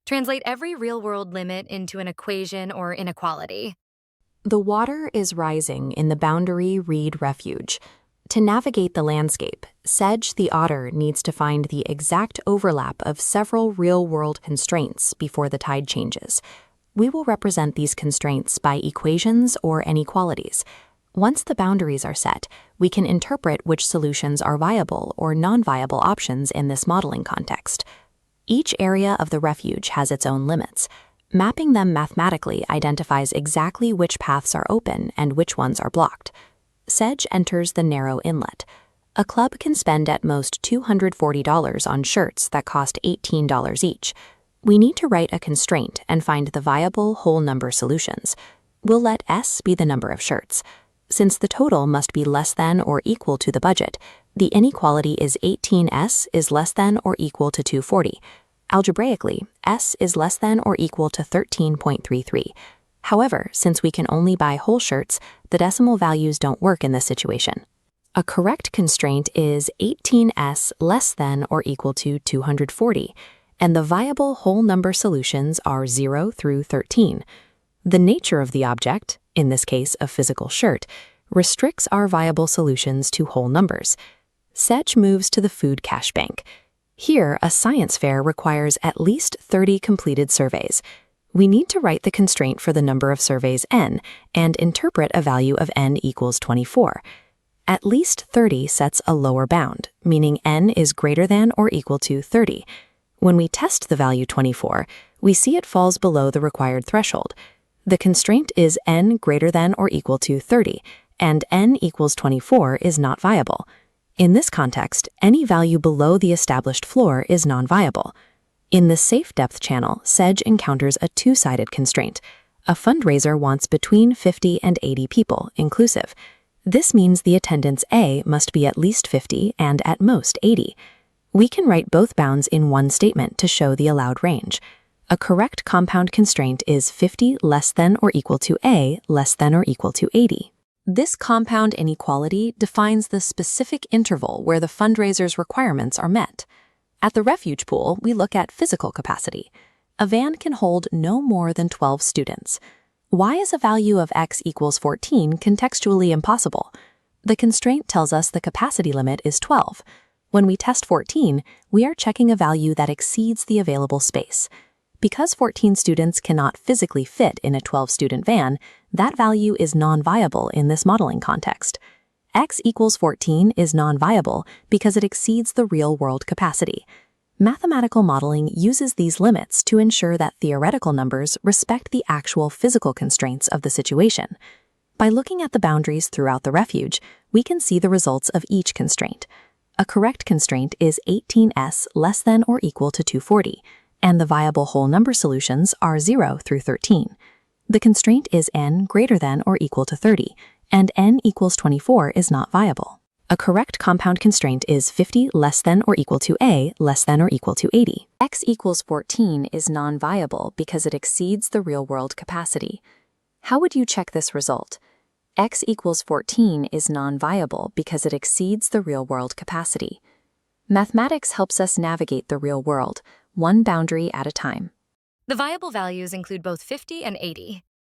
Translate every real-world limit into an equation or inequality. The water is rising in the Boundary Reed Refuge. To navigate the landscape, Sedge the otter needs to find the exact overlap of several real-world constraints before the tide changes. We will represent these constraints by equations or inequalities. Once the boundaries are set, we can interpret which solutions are viable or non-viable options in this modeling context. Each area of the refuge has its own limits. Mapping them mathematically identifies exactly which paths are open and which ones are blocked. Sedge enters the narrow inlet. A club can spend at most $240 on shirts that cost $18 each. We need to write a constraint and find the viable whole number solutions. We'll let S be the number of shirts. Since the total must be less than or equal to the budget, the inequality is 18S is less than or equal to 240. Algebraically, S is less than or equal to 13.33. However, since we can only buy whole shirts, the decimal values don't work in this situation. A correct constraint is 18S less than or equal to 240, and the viable whole number solutions are 0 through 13. The nature of the object, in this case a physical shirt, restricts our viable solutions to whole numbers. Sedge moves to the food cash bank. Here, a science fair requires at least 30 completed surveys. We need to write the constraint for the number of surveys n and interpret a value of n equals 24. At least 30 sets a lower bound, meaning n is greater than or equal to 30. When we test the value 24, we see it falls below the required threshold. The constraint is n greater than or equal to 30, and n equals 24 is not viable. In this context, any value below the established floor is non-viable. In the safe depth channel, Sedge encounters a two-sided constraint. A fundraiser wants between 50 and 80 people, inclusive. This means the attendance A must be at least 50 and at most 80. We can write both bounds in one statement to show the allowed range. A correct compound constraint is 50 less than or equal to A less than or equal to 80. This compound inequality defines the specific interval where the fundraiser's requirements are met. At the refuge pool, we look at physical capacity. A van can hold no more than 12 students. Why is a value of x equals 14 contextually impossible? The constraint tells us the capacity limit is 12. When we test 14, we are checking a value that exceeds the available space. Because 14 students cannot physically fit in a 12-student van, that value is non-viable in this modeling context. X equals 14 is non-viable because it exceeds the real-world capacity. Mathematical modeling uses these limits to ensure that theoretical numbers respect the actual physical constraints of the situation. By looking at the boundaries throughout the refuge, we can see the results of each constraint. A correct constraint is 18S less than or equal to 240, and the viable whole number solutions are 0 through 13. The constraint is n greater than or equal to 30, and n equals 24 is not viable. A correct compound constraint is 50 less than or equal to A less than or equal to 80. X equals 14 is non-viable because it exceeds the real-world capacity. How would you check this result? X equals 14 is non-viable because it exceeds the real-world capacity. Mathematics helps us navigate the real world, one boundary at a time. The viable values include both 50 and 80.